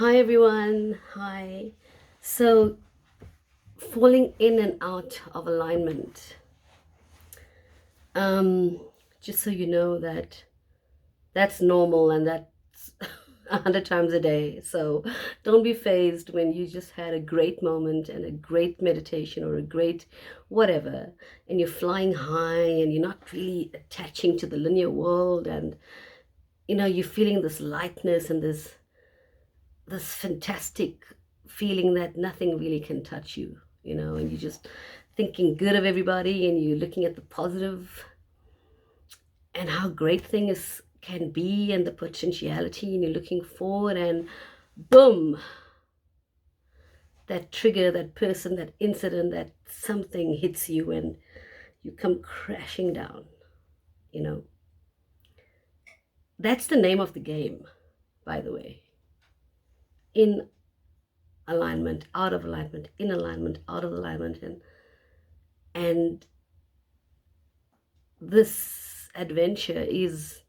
Hi everyone. Hi. So, falling in and out of alignment. Um, just so you know that that's normal and that's 100 times a day. So, don't be phased when you just had a great moment and a great meditation or a great whatever, and you're flying high and you're not really attaching to the linear world, and you're feeling this lightness and this fantastic feeling that nothing really can touch you, and you're just thinking good of everybody and you're looking at the positive and how great things can be and the potentiality, and you're looking forward, and boom, that trigger, that person, that incident, that something hits you and you come crashing down. you know that's the name of the game, by the way. In alignment, out of alignment, in alignment, out of alignment, and this adventure is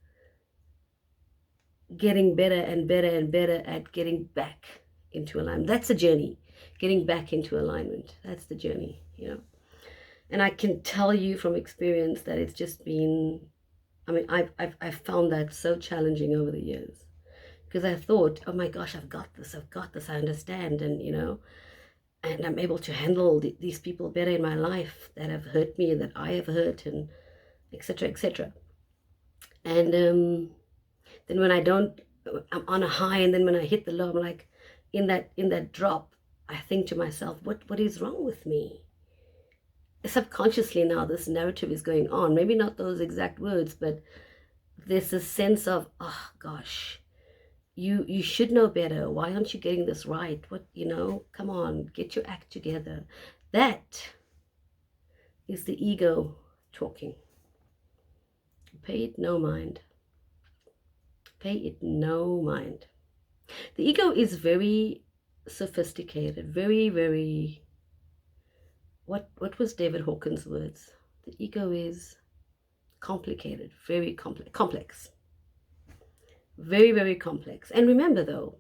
getting better and better and better at getting back into alignment. That's the journey, getting back into alignment. That's the journey. And I can tell you from experience that it's just been, I mean, I've found that so challenging over the years, because I thought, oh my gosh, I've got this, I understand, and I'm able to handle these people better in my life that have hurt me, that I have hurt, and etc., etc. And then when I don't, I'm on a high, and then when I hit the low, I'm like, in that drop, I think to myself, what is wrong with me? Subconsciously now this narrative is going on, maybe not those exact words, but there's a sense of, oh gosh, you should know better. Why aren't you getting this right? Come on, get your act together. That is the ego talking. Pay it no mind. Pay it no mind. The ego is very sophisticated, very, very, what was David Hawkins' words? The ego is complicated, very complex, very, very complex. And remember though,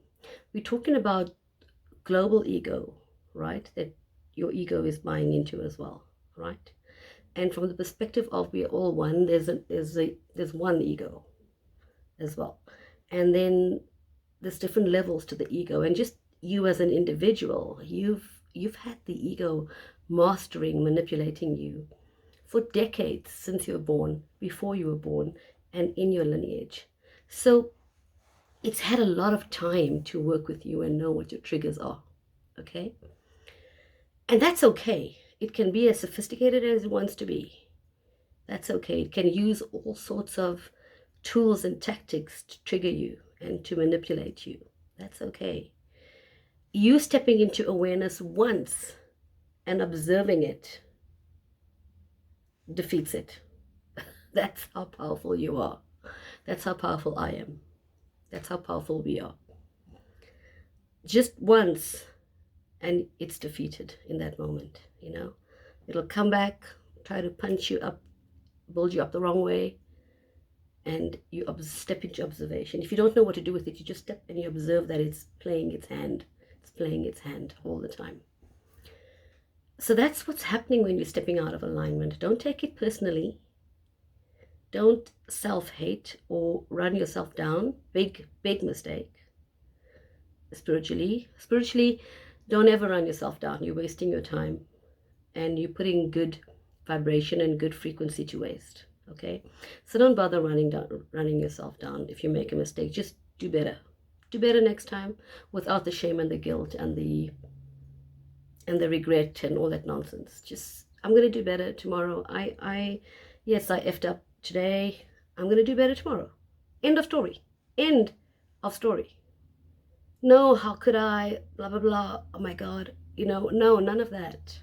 we're talking about global ego, right? That your ego is buying into as well, right? And from the perspective of we're all one, there's one ego as well. And then there's different levels to the ego, and just you as an individual, you've had the ego mastering, manipulating you for decades, since you were born, before you were born, and in your lineage. So it's had a lot of time to work with you and know what your triggers are. Okay, and that's okay. It can be as sophisticated as it wants to be. That's okay. It can use all sorts of tools and tactics to trigger you and to manipulate you. That's okay. You stepping into awareness once and observing it defeats it. That's how powerful you are. That's how powerful I am. That's how powerful we are. Just once and it's defeated in that moment. It'll come back, try to punch you up, build you up the wrong way, and you step into observation. If you don't know what to do with it, you just step and you observe that it's playing its hand. It's playing its hand all the time. So that's what's happening when you're stepping out of alignment. Don't take it personally. Don't self-hate or run yourself down. Big mistake. Spiritually, don't ever run yourself down. You're wasting your time, and you're putting good vibration and good frequency to waste. Okay, so don't bother running yourself down. If you make a mistake, just do better next time, without the shame and the guilt and the regret and all that nonsense. Just, I'm going to do better tomorrow. Yes, I effed up today. I'm going to do better tomorrow. End of story. End of story. No, how could I, blah blah blah, oh my god, no, none of that.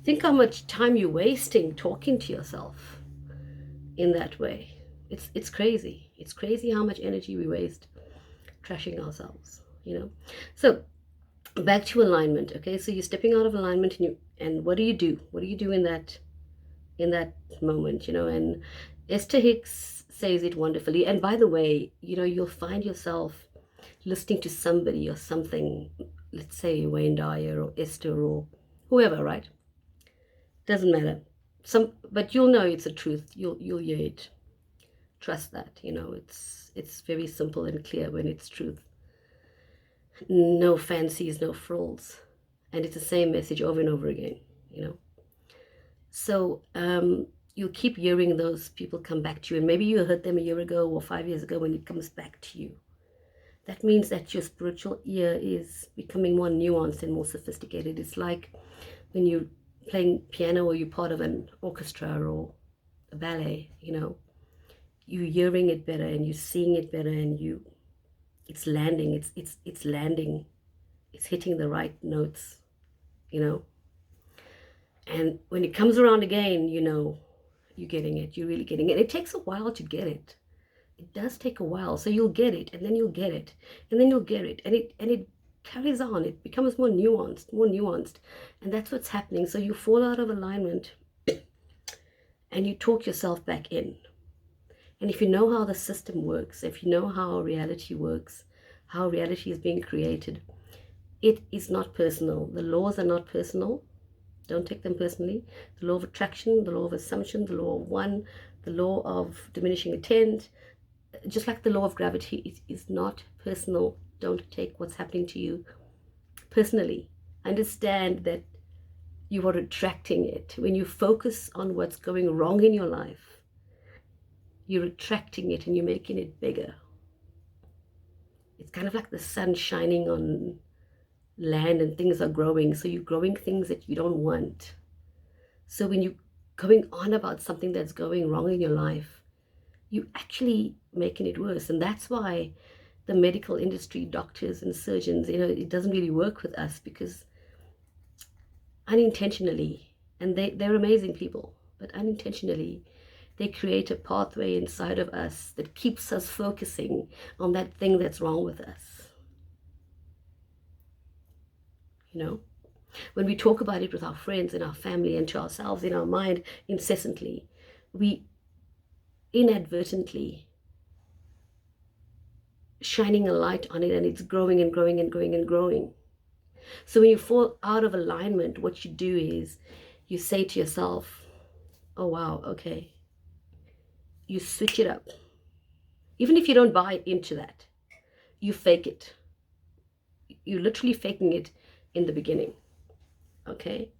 Think how much time you're wasting talking to yourself in that way. It's crazy. It's crazy how much energy we waste trashing ourselves. So back to alignment. Okay, so you're stepping out of alignment, and what do you do? What do you do in that moment? And Esther Hicks says it wonderfully. And by the way, you'll find yourself listening to somebody or something, let's say Wayne Dyer or Esther or whoever, right? Doesn't matter. But you'll know it's a truth. You'll hear it. Trust that. It's very simple and clear when it's truth. No fancies, no frills, and it's the same message over and over again. So you'll keep hearing those people come back to you, and maybe you heard them a year ago or 5 years ago. When it comes back to you, that means that your spiritual ear is becoming more nuanced and more sophisticated. It's like when you're playing piano or you're part of an orchestra or a ballet, you're hearing it better and you're seeing it better, and it's landing, it's landing, it's hitting the right notes, and when it comes around again, you're getting it, you're really getting it. It takes a while to get it. It does take a while. So you'll get it, and then you'll get it, and then you'll get it, and it carries on. It becomes more nuanced, and that's what's happening. So you fall out of alignment and you talk yourself back in. And if you know how the system works, if you know how reality works, how reality is being created, it is not personal. The laws are not personal. Don't take them personally. The law of attraction, the law of assumption, the law of one, the law of diminishing intent, just like the law of gravity, it is not personal. Don't take what's happening to you personally. Understand that you are attracting it. When you focus on what's going wrong in your life, you're attracting it and you're making it bigger. It's kind of like the sun shining on land and things are growing. So you're growing things that you don't want. So when you're going on about something that's going wrong in your life, you're actually making it worse. And that's why the medical industry, doctors and surgeons, it doesn't really work with us, because unintentionally, and they're amazing people, but unintentionally, they create a pathway inside of us that keeps us focusing on that thing that's wrong with us. When we talk about it with our friends and our family and to ourselves in our mind incessantly, we inadvertently shining a light on it, and it's growing and growing and growing and growing. So when you fall out of alignment, what you do is you say to yourself, oh wow, okay. You switch it up. Even if you don't buy into that, you fake it. You're literally faking it in the beginning. Okay.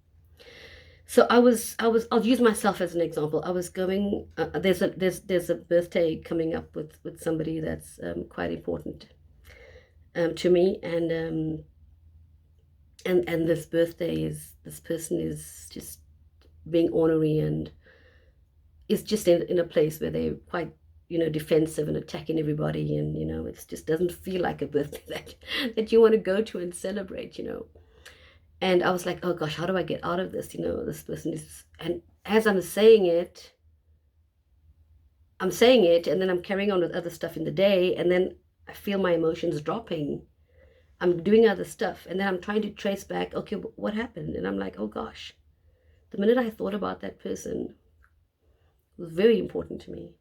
So I'll use myself as an example. I was going, there's a birthday coming up with somebody that's quite important to me, and this person is just being ornery and is just in a place where they're quite defensive and attacking everybody, and it just doesn't feel like a birthday that you want to go to and celebrate. And I was like, oh gosh, how do I get out of this? This person is, and as I'm saying it, and then I'm carrying on with other stuff in the day, and then I feel my emotions dropping. I'm doing other stuff, and then I'm trying to trace back, okay, what happened? And I'm like, oh gosh, the minute I thought about that person, it was very important to me.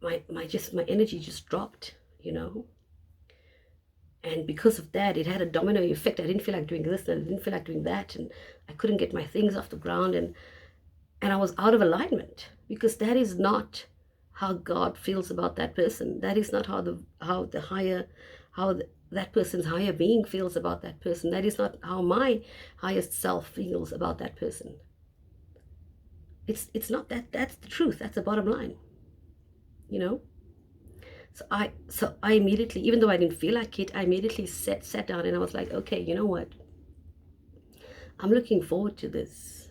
My energy just dropped, And because of that, it had a domino effect. I didn't feel like doing this, and I didn't feel like doing that, and I couldn't get my things off the ground, and I was out of alignment, because that is not how God feels about that person. That is not how that person's higher being feels about that person. That is not how my highest self feels about that person. It's not that. That's the truth. That's the bottom line. So I immediately, even though I didn't feel like it, I immediately sat down, and I was like, okay, you know what? I'm looking forward to this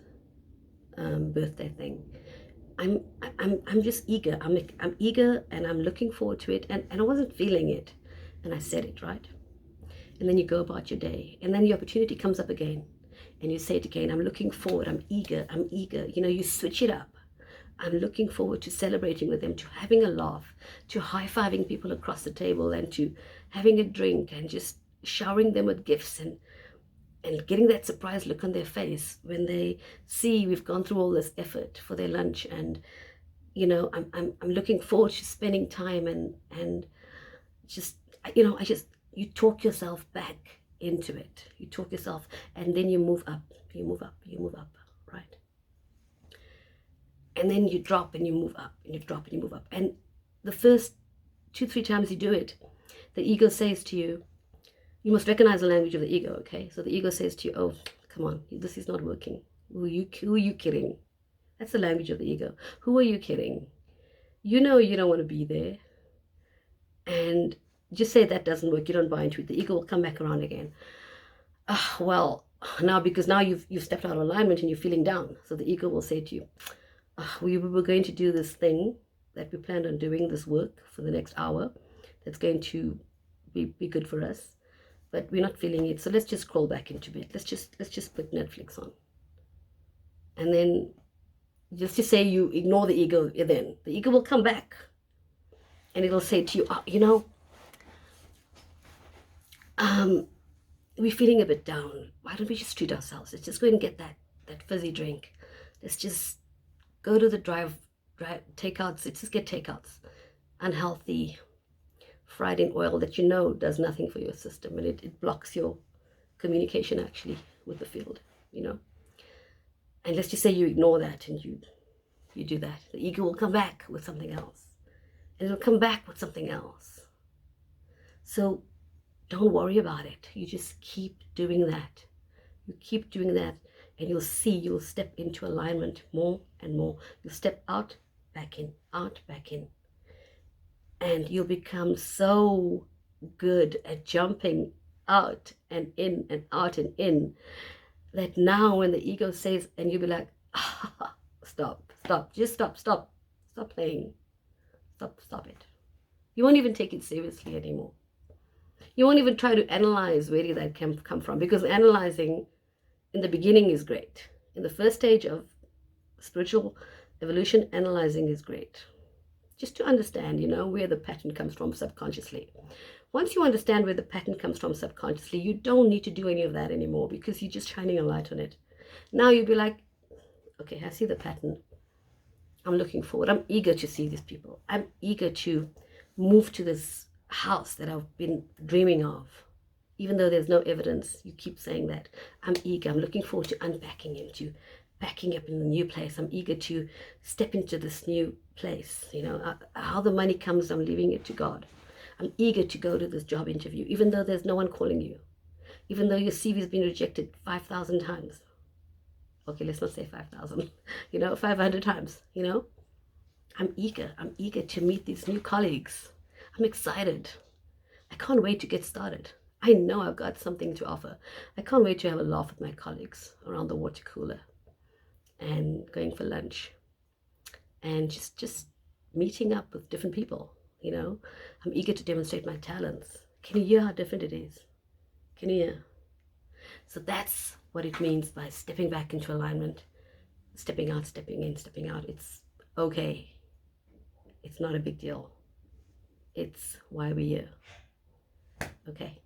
birthday thing. I'm just eager. I'm eager, and I'm looking forward to it. And I wasn't feeling it, and I said it, right. And then you go about your day, and then the opportunity comes up again, and you say it again. I'm looking forward. I'm eager. You switch it up. I'm looking forward to celebrating with them, to having a laugh, to high-fiving people across the table, and to having a drink, and just showering them with gifts, and getting that surprised look on their face when they see we've gone through all this effort for their lunch. And I'm looking forward to spending time and just you talk yourself back into it. You talk yourself, and then you move up, you move up, you move up, right? And then you drop and you move up, and you drop and you move up. And the first 2-3 times you do it, the ego says to you, you must recognize the language of the ego, okay? So the ego says to you, oh, come on, this is not working. Who are you kidding? That's the language of the ego. Who are you kidding? You know you don't want to be there. And just say that doesn't work, you don't buy into it. The ego will come back around again. Well, because now you've stepped out of alignment and you're feeling down. So the ego will say to you, we were going to do this thing that we planned on doing, this work for the next hour. That's going to be good for us. But we're not feeling it. So let's just crawl back into bed. Let's just put Netflix on. And then just to say you ignore the ego, then the ego will come back. And it'll say to you, we're feeling a bit down. Why don't we just treat ourselves? Let's just go and get that fizzy drink. Let's just go to the drive takeouts. Let's just get takeouts. Unhealthy, fried in oil that does nothing for your system, and it blocks your communication actually with the field, And let's just say you ignore that and you do that. The ego will come back with something else. And it'll come back with something else. So don't worry about it. You just keep doing that. You keep doing that, and you'll step into alignment more and more. You'll step out, back in, out, back in. And you'll become so good at jumping out and in and out and in that now when the ego says, and you'll be like, stop, just stop playing. Stop it. You won't even take it seriously anymore. You won't even try to analyze where did that come from, because analyzing in the beginning is great. In the first stage of spiritual evolution, analyzing is great. Just to understand, where the pattern comes from subconsciously. Once you understand where the pattern comes from subconsciously, you don't need to do any of that anymore, because you're just shining a light on it. Now you'll be like, okay, I see the pattern. I'm looking forward. I'm eager to see these people. I'm eager to move to this house that I've been dreaming of. Even though there's no evidence, you keep saying that. I'm eager. I'm looking forward to unpacking into backing up in the new place. I'm eager to step into this new place. How the money comes, I'm leaving it to God. I'm eager to go to this job interview, even though there's no one calling you. Even though your CV has been rejected 5,000 times. Okay, let's not say 5,000, 500 times, I'm eager to meet these new colleagues. I'm excited. I can't wait to get started. I know I've got something to offer. I can't wait to have a laugh with my colleagues around the water cooler and going for lunch and just meeting up with different people, I'm eager to demonstrate my talents. Can you hear how different it is? Can you hear? So that's what it means by stepping back into alignment, stepping out, stepping in, stepping out. It's okay. It's not a big deal. It's why we're here. Okay.